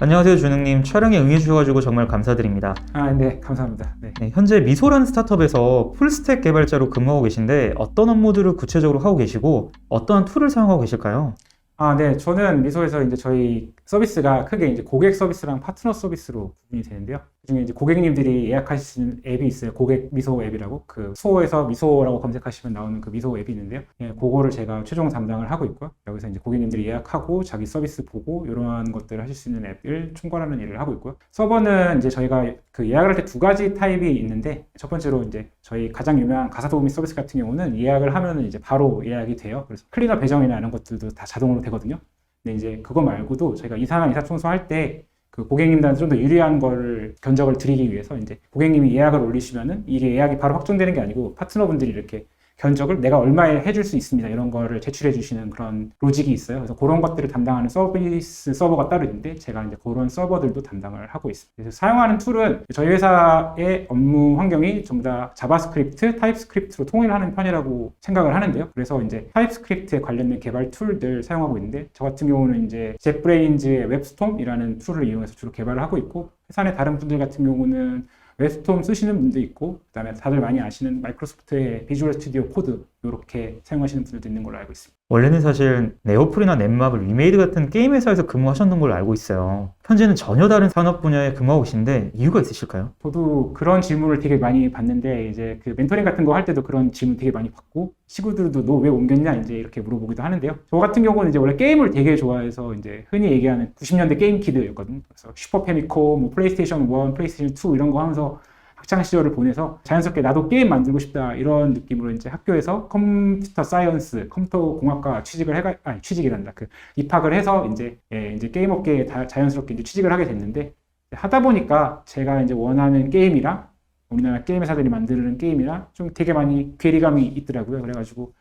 안녕하세요, 준웅님. 촬영에 응해주셔가지고 정말 감사드립니다. 네, 감사합니다. 네. 네, 현재 미소라는 스타트업에서 풀스택 개발자로 근무하고 계신데 어떤 업무들을 구체적으로 하고 계시고 어떠한 툴을 사용하고 계실까요? 네, 저는 미소에서 이제 저희 서비스가 크게 이제 고객 서비스랑 파트너 서비스로 구분이 되는데요. 그중에 이제 고객님들이 예약하시는 앱이 있어요. 고객 미소 앱이라고. 그 스토어에서 미소라고 검색하시면 나오는 그 미소 앱이 있는데요. 예, 그거를 제가 최종 담당을 하고 있고요. 여기서 이제 고객님들이 예약하고 자기 서비스 보고 이러한 것들을 하실 수 있는 앱을 총괄하는 일을 하고 있고요. 서버는 이제 저희가 그 예약을 할 때 두 가지 타입이 있는데, 첫 번째로 이제 저희 가장 유명한 가사 도우미 서비스 같은 경우는 예약을 하면은 이제 바로 예약이 돼요. 그래서 클리너 배정이나 이런 것들도 다 자동으로 되거든요. 근데 이제 그거 말고도 저희가 이사나 이사 청소할 때 그 고객님들한테 좀 더 유리한 거를 견적을 드리기 위해서 이제 고객님이 예약을 올리시면은 이게 예약이 바로 확정되는 게 아니고 파트너분들이 이렇게 견적을 내가 얼마에 해줄 수 있습니다, 이런 거를 제출해 주시는 그런 로직이 있어요. 그래서 그런 것들을 담당하는 서비스 서버가 따로 있는데 제가 이제 그런 서버들도 담당을 하고 있습니다. 그래서 사용하는 툴은 저희 회사의 업무 환경이 전부 다 자바스크립트, 타입스크립트로 통일하는 편이라고 생각을 하는데요. 그래서 이제 타입스크립트에 관련된 개발 툴들 사용하고 있는데, 저 같은 경우는 이제 젯브레인즈의 웹스톰이라는 툴을 이용해서 주로 개발을 하고 있고, 회사 내 다른 분들 같은 경우는 웹스톰 쓰시는 분도 있고, 그 다음에 다들 많이 아시는 마이크로소프트의 비주얼 스튜디오 코드 이렇게 사용하시는 분들도 있는 걸로 알고 있습니다. 원래는 사실 네오플이나 넷마블, 위메이드 같은 게임 회사에서 근무하셨는 걸로 알고 있어요. 현재는 전혀 다른 산업 분야에 근무하고 계신데 이유가 있으실까요? 저도 그런 질문을 되게 많이 받는데, 이제 그 멘토링 같은 거 할 때도 그런 질문 되게 많이 받고, 친구들도 너 왜 옮겼냐 이제 이렇게 물어보기도 하는데요. 저 같은 경우는 이제 원래 게임을 되게 좋아해서 이제 흔히 얘기하는 90년대 게임 키드였거든요. 그래서 슈퍼 패미콤, 뭐 플레이스테이션 1, 플레이스테이션 2 이런 거 하면서 학창 시절을 보내서 자연스럽게 나도 게임 만들고 싶다 이런 느낌으로 이제 학교에서 컴퓨터 사이언스, 컴퓨터 공학과 취직이란다. 그 입학을 해서 이제 게임 업계에 자연스럽게 이제 취직을 하게 됐는데, 하다 보니까 제가 이제 원하는 게임이랑 우리나라 게임 회사들이 만드는 게임이랑 좀 되게 많이 괴리감이 있더라고요. 그래가지고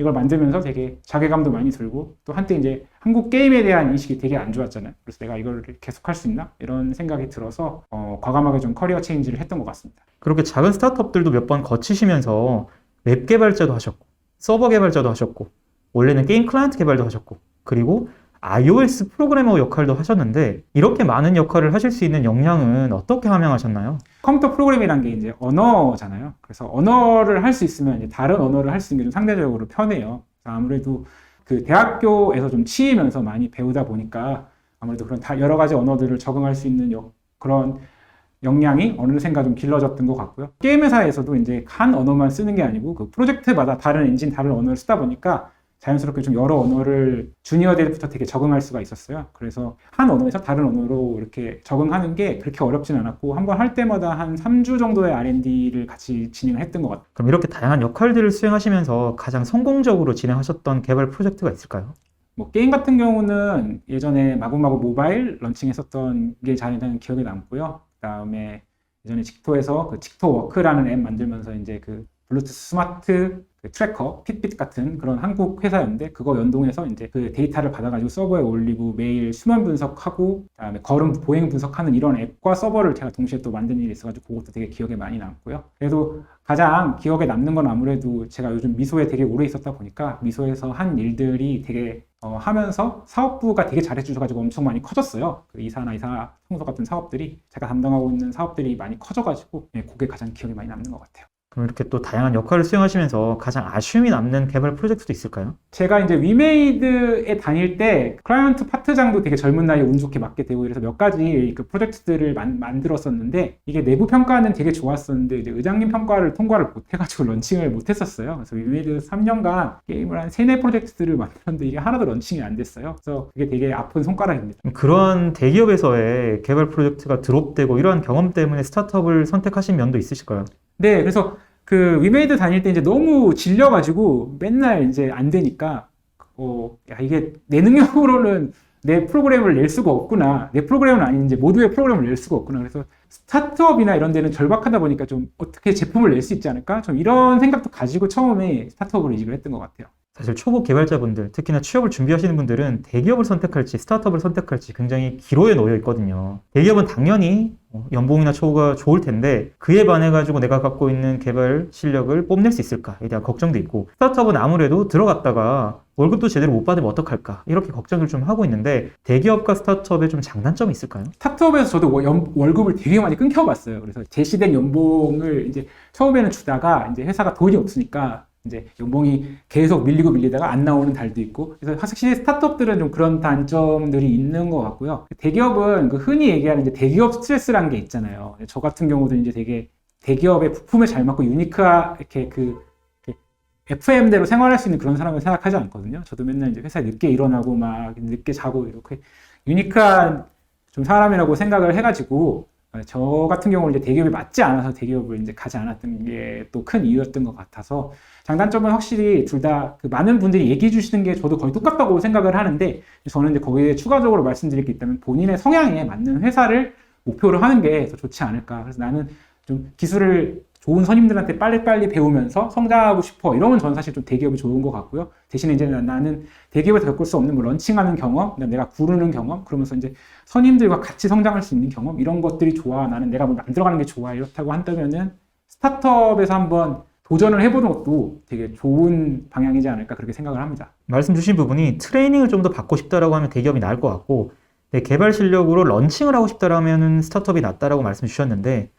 이걸 만들면서 되게 자괴감도 많이 들고, 또 한때 이제 한국 게임에 대한 인식이 되게 안 좋았잖아요. 그래서 내가 이걸 계속 할 수 있나? 이런 생각이 들어서 과감하게 좀 커리어 체인지를 했던 것 같습니다. 그렇게 작은 스타트업들도 몇 번 거치시면서 웹 개발자도 하셨고 서버 개발자도 하셨고 원래는 게임 클라이언트 개발도 하셨고 그리고 iOS 프로그래머 역할도 하셨는데, 이렇게 많은 역할을 하실 수 있는 역량은 어떻게 함양하셨나요? 컴퓨터 프로그래밍이란 게 이제 언어잖아요. 그래서 언어를 할 수 있으면 이제 다른 언어를 할 수 있는 게 좀 상대적으로 편해요. 아무래도 그 대학교에서 좀 치이면서 많이 배우다 보니까 아무래도 그런 여러 가지 언어들을 적응할 수 있는 그런 역량이 어느샌가 좀 길러졌던 것 같고요. 게임 회사에서도 이제 한 언어만 쓰는 게 아니고 그 프로젝트마다 다른 엔진, 다른 언어를 쓰다 보니까 자연스럽게 좀 여러 언어를 주니어들부터 되게 적응할 수가 있었어요. 그래서 한 언어에서 다른 언어로 이렇게 적응하는 게 그렇게 어렵진 않았고, 한번 할 때마다 한 3주 정도의 R&D를 같이 진행을 했던 것 같아요. 그럼 이렇게 다양한 역할들을 수행하시면서 가장 성공적으로 진행하셨던 개발 프로젝트가 있을까요? 뭐 게임 같은 경우는 예전에 마구마구 모바일 런칭했었던 게 잘 기억에 남고요. 그다음에 예전에 직토에서 그 직토 워크라는 앱 만들면서 이제 그 블루투스 스마트 트래커, 핏빗 같은 그런 한국 회사였는데, 그거 연동해서 이제 그 데이터를 받아가지고 서버에 올리고 매일 수면 분석하고 그다음에 걸음 보행 분석하는 이런 앱과 서버를 제가 동시에 또 만든 일이 있어가지고 그것도 되게 기억에 많이 남고요. 그래도 가장 기억에 남는 건 아무래도 제가 요즘 미소에 되게 오래 있었다 보니까 미소에서 한 일들이 되게 하면서 사업부가 되게 잘해주셔가지고 엄청 많이 커졌어요. 그 이사나 이사 청소 같은 사업들이, 제가 담당하고 있는 사업들이 많이 커져가지고 그게 가장 기억에 많이 남는 것 같아요. 그럼 이렇게 또 다양한 역할을 수행하시면서 가장 아쉬움이 남는 개발 프로젝트도 있을까요? 제가 이제 위메이드에 다닐 때 클라이언트 파트장도 되게 젊은 나이에 운 좋게 맡게 되고, 이래서 몇 가지 그 프로젝트들을 만들었었는데, 이게 내부 평가는 되게 좋았었는데 이제 의장님 평가를 통과를 못 해가지고 런칭을 못 했었어요. 그래서 위메이드 3년간 게임을 한 3, 4 프로젝트들을 만들었는데 이게 하나도 런칭이 안 됐어요. 그래서 그게 되게 아픈 손가락입니다. 그러한 대기업에서의 개발 프로젝트가 드롭되고 이러한 경험 때문에 스타트업을 선택하신 면도 있으실까요? 네, 그래서 그 위메이드 다닐 때 이제 너무 질려가지고 맨날 이제 안 되니까 야, 이게 내 능력으로는 내 프로그램을 낼 수가 없구나, 내 프로그램은 아닌 이제 모두의 프로그램을 낼 수가 없구나. 그래서 스타트업이나 이런 데는 절박하다 보니까 좀 어떻게 제품을 낼 수 있지 않을까, 좀 이런 생각도 가지고 처음에 스타트업으로 이직을 했던 것 같아요. 사실 초보 개발자분들, 특히나 취업을 준비하시는 분들은 대기업을 선택할지 스타트업을 선택할지 굉장히 기로에 놓여 있거든요. 대기업은 당연히 연봉이나 처우가 좋을 텐데 그에 반해가지고 내가 갖고 있는 개발 실력을 뽐낼 수 있을까에 대한 걱정도 있고, 스타트업은 아무래도 들어갔다가 월급도 제대로 못 받으면 어떡할까? 이렇게 걱정을 좀 하고 있는데 대기업과 스타트업의 좀 장단점이 있을까요? 스타트업에서 저도 월급을 되게 많이 끊겨봤어요. 그래서 제시된 연봉을 이제 처음에는 주다가 이제 회사가 돈이 없으니까 이제 연봉이 계속 밀리다가 안 나오는 달도 있고, 그래서 확실히 스타트업들은 좀 그런 단점들이 있는 것 같고요. 대기업은 그 흔히 얘기하는 이제 대기업 스트레스라는 게 있잖아요. 저 같은 경우도 이제 되게 대기업의 부품에 잘 맞고 이렇게 FM대로 생활할 수 있는 그런 사람을 생각하지 않거든요. 저도 맨날 이제 회사에 늦게 일어나고 막 늦게 자고 이렇게 유니크한 좀 사람이라고 생각을 해가지고, 저 같은 경우는 이제 대기업에 맞지 않아서 대기업을 이제 가지 않았던 게 또 큰 이유였던 것 같아서, 장단점은 확실히 둘 다 그 많은 분들이 얘기해 주시는 게 저도 거의 똑같다고 생각을 하는데, 저는 이제 거기에 추가적으로 말씀드릴 게 있다면 본인의 성향에 맞는 회사를 목표로 하는 게 더 좋지 않을까. 그래서 나는 좀 기술을 좋은 선임들한테 빨리빨리 배우면서 성장하고 싶어, 이러면 저는 사실 좀 대기업이 좋은 것 같고요. 대신에 이제 나는 대기업에서 겪을 수 없는 뭐 런칭하는 경험, 내가 구르는 경험, 그러면서 이제 선임들과 같이 성장할 수 있는 경험, 이런 것들이 좋아. 나는 내가 뭐 만들어가는 게 좋아. 이렇다고 한다면은 스타트업에서 한번 도전을 해보는 것도 되게 좋은 방향이지 않을까, 그렇게 생각을 합니다. 말씀 주신 부분이 트레이닝을 좀 더 받고 싶다라고 하면 대기업이 나을 것 같고, 네, 개발 실력으로 런칭을 하고 싶다라면 스타트업이 낫다라고 말씀 주셨는데,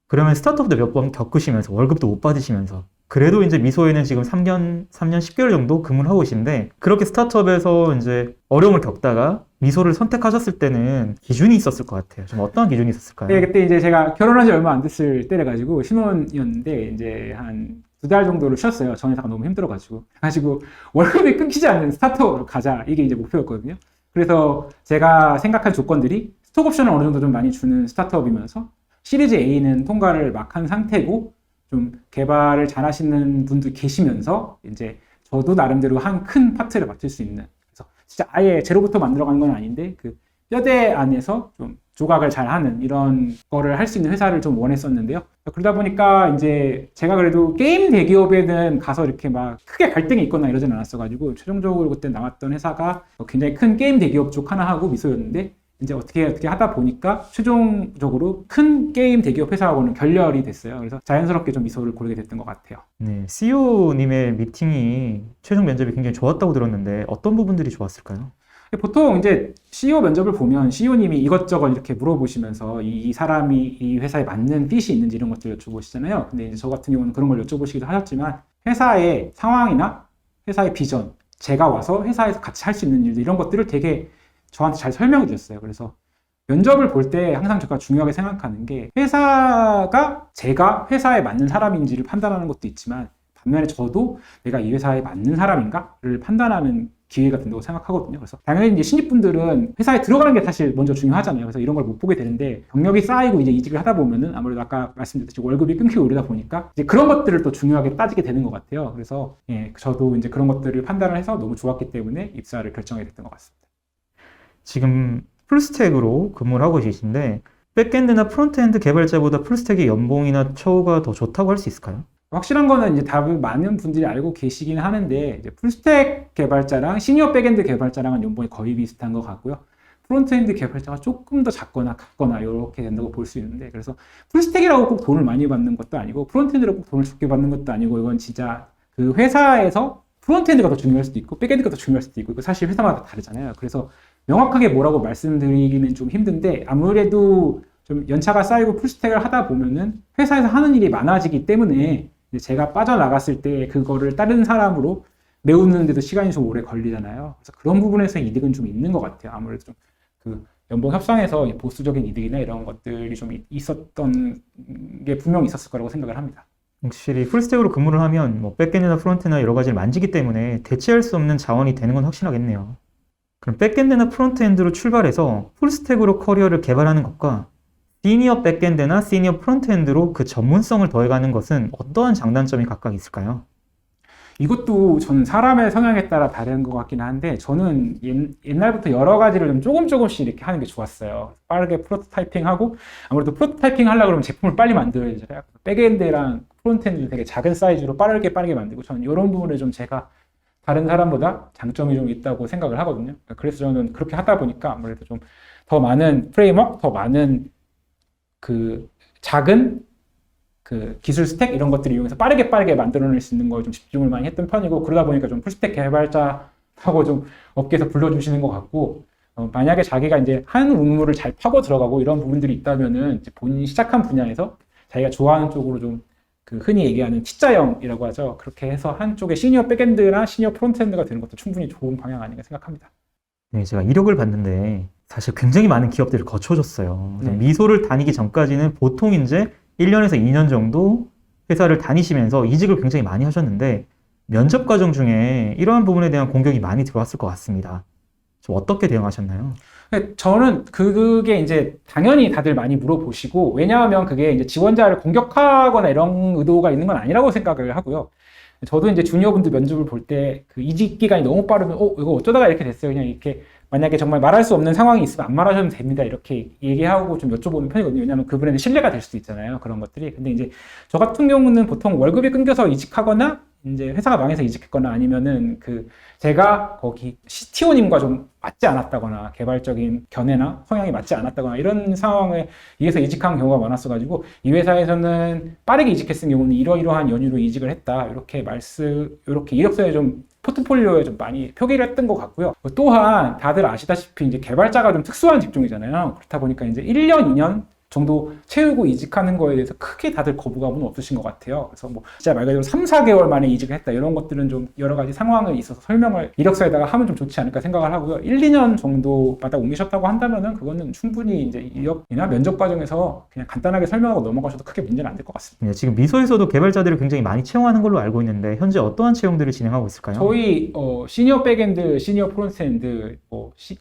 그러면 스타트업도 몇 번 겪으시면서 월급도 못 받으시면서 그래도 이제 미소에는 지금 3년 10개월 정도 근무를 하고 계신데, 그렇게 스타트업에서 이제 어려움을 겪다가 미소를 선택하셨을 때는 기준이 있었을 것 같아요. 좀 어떤 기준이 있었을까요? 네, 그때 이제 제가 결혼한 지 얼마 안 됐을 때래가지고 신혼이었는데 이제 한 2달 정도를 쉬었어요. 전 회사가 너무 힘들어가지고. 그래가지고 월급이 끊기지 않는 스타트업으로 가자, 이게 이제 목표였거든요. 그래서 제가 생각한 조건들이 스톡옵션을 어느 정도 좀 많이 주는 스타트업이면서 시리즈 A는 통과를 막 한 상태고, 좀 개발을 잘 하시는 분들 계시면서 이제 저도 나름대로 한 큰 파트를 맡을 수 있는, 그래서 진짜 아예 제로부터 만들어가는 건 아닌데 그 뼈대 안에서 좀 조각을 잘 하는 이런 거를 할 수 있는 회사를 좀 원했었는데요. 그러다 보니까 이제 제가 그래도 게임 대기업에는 가서 이렇게 막 크게 갈등이 있거나 이러진 않았어가지고, 최종적으로 그때 나왔던 회사가 굉장히 큰 게임 대기업 쪽 하나 하고 미소였는데, 이제 어떻게 하다 보니까 최종적으로 큰 게임 대기업 회사하고는 결렬이 됐어요. 그래서 자연스럽게 좀 미소를 고르게 됐던 것 같아요. 네, CEO님의 미팅이 최종 면접이 굉장히 좋았다고 들었는데 어떤 부분들이 좋았을까요? 보통 이제 CEO 면접을 보면 CEO님이 이것저것 이렇게 물어보시면서 이 사람이 이 회사에 맞는 핏이 있는지 이런 것들 여쭤보시잖아요. 근데 이제 저 같은 경우는 그런 걸 여쭤보시기도 하셨지만, 회사의 상황이나 회사의 비전, 제가 와서 회사에서 같이 할 수 있는 일들, 이런 것들을 되게 저한테 잘 설명해 주셨어요. 그래서 면접을 볼 때 항상 제가 중요하게 생각하는 게, 회사가 제가 회사에 맞는 사람인지를 판단하는 것도 있지만, 반면에 저도 내가 이 회사에 맞는 사람인가를 판단하는 기회가 된다고 생각하거든요. 그래서 당연히 이제 신입분들은 회사에 들어가는 게 사실 먼저 중요하잖아요. 그래서 이런 걸 못 보게 되는데, 경력이 쌓이고 이제 이직을 하다 보면은 아무래도 아까 말씀드렸듯이 월급이 끊기고 이러다 보니까 이제 그런 것들을 또 중요하게 따지게 되는 것 같아요. 그래서 저도 이제 그런 것들을 판단을 해서 너무 좋았기 때문에 입사를 결정하게 됐던 것 같습니다. 지금 풀스택으로 근무를 하고 계신데 백엔드나 프론트엔드 개발자보다 풀스택의 연봉이나 처우가 더 좋다고 할 수 있을까요? 확실한 거는 이제 답을 많은 분들이 알고 계시긴 하는데, 이제 풀스택 개발자랑 시니어 백엔드 개발자랑은 연봉이 거의 비슷한 것 같고요. 프론트엔드 개발자가 조금 더 작거나 같거나 이렇게 된다고 볼 수 있는데, 그래서 풀스택이라고 꼭 돈을 많이 받는 것도 아니고 프론트엔드라고 꼭 돈을 적게 받는 것도 아니고, 이건 진짜 그 회사에서 프론트엔드가 더 중요할 수도 있고 백엔드가 더 중요할 수도 있고, 이거 사실 회사마다 다르잖아요. 그래서 명확하게 뭐라고 말씀드리기는 좀 힘든데, 아무래도 좀 연차가 쌓이고 풀스택을 하다 보면은 회사에서 하는 일이 많아지기 때문에 제가 빠져나갔을 때 그거를 다른 사람으로 메우는데도 시간이 좀 오래 걸리잖아요. 그래서 그런 부분에서 이득은 좀 있는 것 같아요. 아무래도 좀 그 연봉 협상에서 보수적인 이득이나 이런 것들이 좀 있었던 게 분명히 있었을 거라고 생각을 합니다. 확실히 풀스택으로 근무를 하면 뭐 백엔드나 프론트나 여러 가지를 만지기 때문에 대체할 수 없는 자원이 되는 건 확실하겠네요. 그럼 백엔드나 프론트엔드로 출발해서 풀스택으로 커리어를 개발하는 것과 시니어 백엔드나 시니어 프론트엔드로 그 전문성을 더해가는 것은 어떠한 장단점이 각각 있을까요? 이것도 저는 사람의 성향에 따라 다른 것 같긴 한데, 저는 옛날부터 여러 가지를 좀 조금씩 이렇게 하는 게 좋았어요. 빠르게 프로토타이핑하고, 아무래도 프로토타이핑 하려고 그러면 제품을 빨리 만들어야 되잖아요. 백엔드랑 프론트엔드는 되게 작은 사이즈로 빠르게 만들고, 저는 이런 부분에 좀 제가 다른 사람보다 장점이 좀 있다고 생각을 하거든요. 그래서 저는 그렇게 하다 보니까 아무래도 좀 더 많은 프레임워크, 더 많은 그 작은 그 기술 스택 이런 것들을 이용해서 빠르게 만들어낼 수 있는 걸 좀 집중을 많이 했던 편이고, 그러다 보니까 좀 풀스택 개발자 하고 좀 업계에서 불러주시는 것 같고, 만약에 자기가 이제 한 우물을 잘 파고 들어가고 이런 부분들이 있다면은 이제 본인이 시작한 분야에서 자기가 좋아하는 쪽으로 좀 그 흔히 얘기하는 T자형이라고 하죠. 그렇게 해서 한쪽에 시니어 백엔드나 시니어 프론트엔드가 되는 것도 충분히 좋은 방향 아닌가 생각합니다. 네, 제가 이력을 봤는데 사실 굉장히 많은 기업들을 거쳐오셨어요. 네. 미소를 다니기 전까지는 보통 이제 1년에서 2년 정도 회사를 다니시면서 이직을 굉장히 많이 하셨는데 면접 과정 중에 이러한 부분에 대한 공격이 많이 들어왔을 것 같습니다. 좀 어떻게 대응하셨나요? 저는 그게 이제 당연히 다들 많이 물어보시고, 왜냐하면 그게 이제 지원자를 공격하거나 이런 의도가 있는 건 아니라고 생각을 하고요. 저도 이제 주니어분들 면접을 볼 때 그 이직 기간이 너무 빠르면 이거 어쩌다가 이렇게 됐어요. 그냥 이렇게 만약에 정말 말할 수 없는 상황이 있으면 안 말하셔도 됩니다. 이렇게 얘기하고 좀 여쭤보는 편이거든요. 왜냐하면 그분에게 신뢰가 될 수도 있잖아요. 그런 것들이. 근데 이제 저 같은 경우는 보통 월급이 끊겨서 이직하거나 이제 회사가 망해서 이직했거나 아니면은 그 제가 거기 CTO님과 좀 맞지 않았다거나 개발적인 견해나 성향이 맞지 않았다거나 이런 상황에 의해서 이직한 경우가 많았어가지고 이 회사에서는 빠르게 이직했을 경우는 이러이러한 연유로 이직을 했다 이렇게 이렇게 이력서에 좀 포트폴리오에 좀 많이 표기를 했던 것 같고요. 또한 다들 아시다시피 이제 개발자가 좀 특수한 직종이잖아요. 그렇다 보니까 이제 1년, 2년 정도 채우고 이직하는 거에 대해서 크게 다들 거부감은 없으신 것 같아요. 그래서 뭐 진짜 말 그대로 3, 4개월 만에 이직을 했다 이런 것들은 좀 여러 가지 상황에 있어서 설명을 이력서에다가 하면 좀 좋지 않을까 생각을 하고요. 1, 2년 정도마다 옮기셨다고 한다면은 그거는 충분히 이제 이력이나 면접 과정에서 그냥 간단하게 설명하고 넘어가셔도 크게 문제는 안 될 것 같습니다. 네, 지금 미소에서도 개발자들을 굉장히 많이 채용하는 걸로 알고 있는데 현재 어떠한 채용들을 진행하고 있을까요? 저희 시니어 백엔드, 시니어 프론트엔드,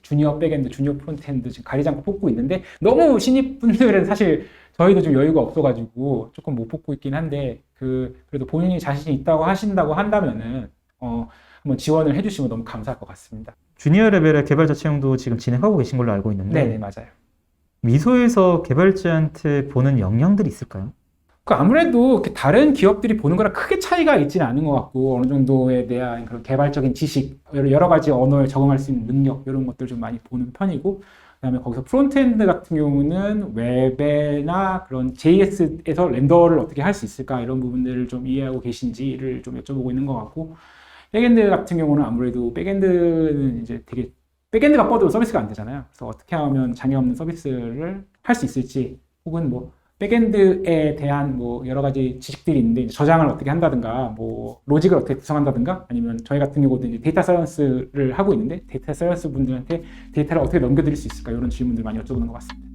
주니어 백엔드, 주니어 프론트엔드 지금 가리지 않고 뽑고 있는데 너무 신입분들은 사실 저희도 좀 여유가 없어가지고 조금 못 뽑고 있긴 한데 그래도 본인이 자신이 있다고 하신다고 한다면은 한번 지원을 해주시면 너무 감사할 것 같습니다. 주니어 레벨의 개발자 채용도 지금 진행하고 계신 걸로 알고 있는데 네, 맞아요. 미소에서 개발자한테 보는 역량들이 있을까요? 아무래도 다른 기업들이 보는 거랑 크게 차이가 있지는 않은 것 같고 어느 정도에 대한 그런 개발적인 지식, 여러 가지 언어에 적응할 수 있는 능력 이런 것들 좀 많이 보는 편이고 그다음에 거기서 프론트엔드 같은 경우는 웹이나 그런 JS에서 렌더를 어떻게 할 수 있을까 이런 부분들을 좀 이해하고 계신지를 좀 여쭤보고 있는 것 같고 백엔드 같은 경우는 아무래도 백엔드는 이제 되게 백엔드가 뻗어도 서비스가 안 되잖아요. 그래서 어떻게 하면 장애 없는 서비스를 할 수 있을지 혹은 뭐 백엔드에 대한 뭐 여러 가지 지식들이 있는데 이제 저장을 어떻게 한다든가 뭐 로직을 어떻게 구성한다든가 아니면 저희 같은 경우도 이제 데이터 사이언스를 하고 있는데 데이터 사이언스 분들한테 데이터를 어떻게 넘겨드릴 수 있을까 이런 질문들 많이 여쭤보는 것 같습니다.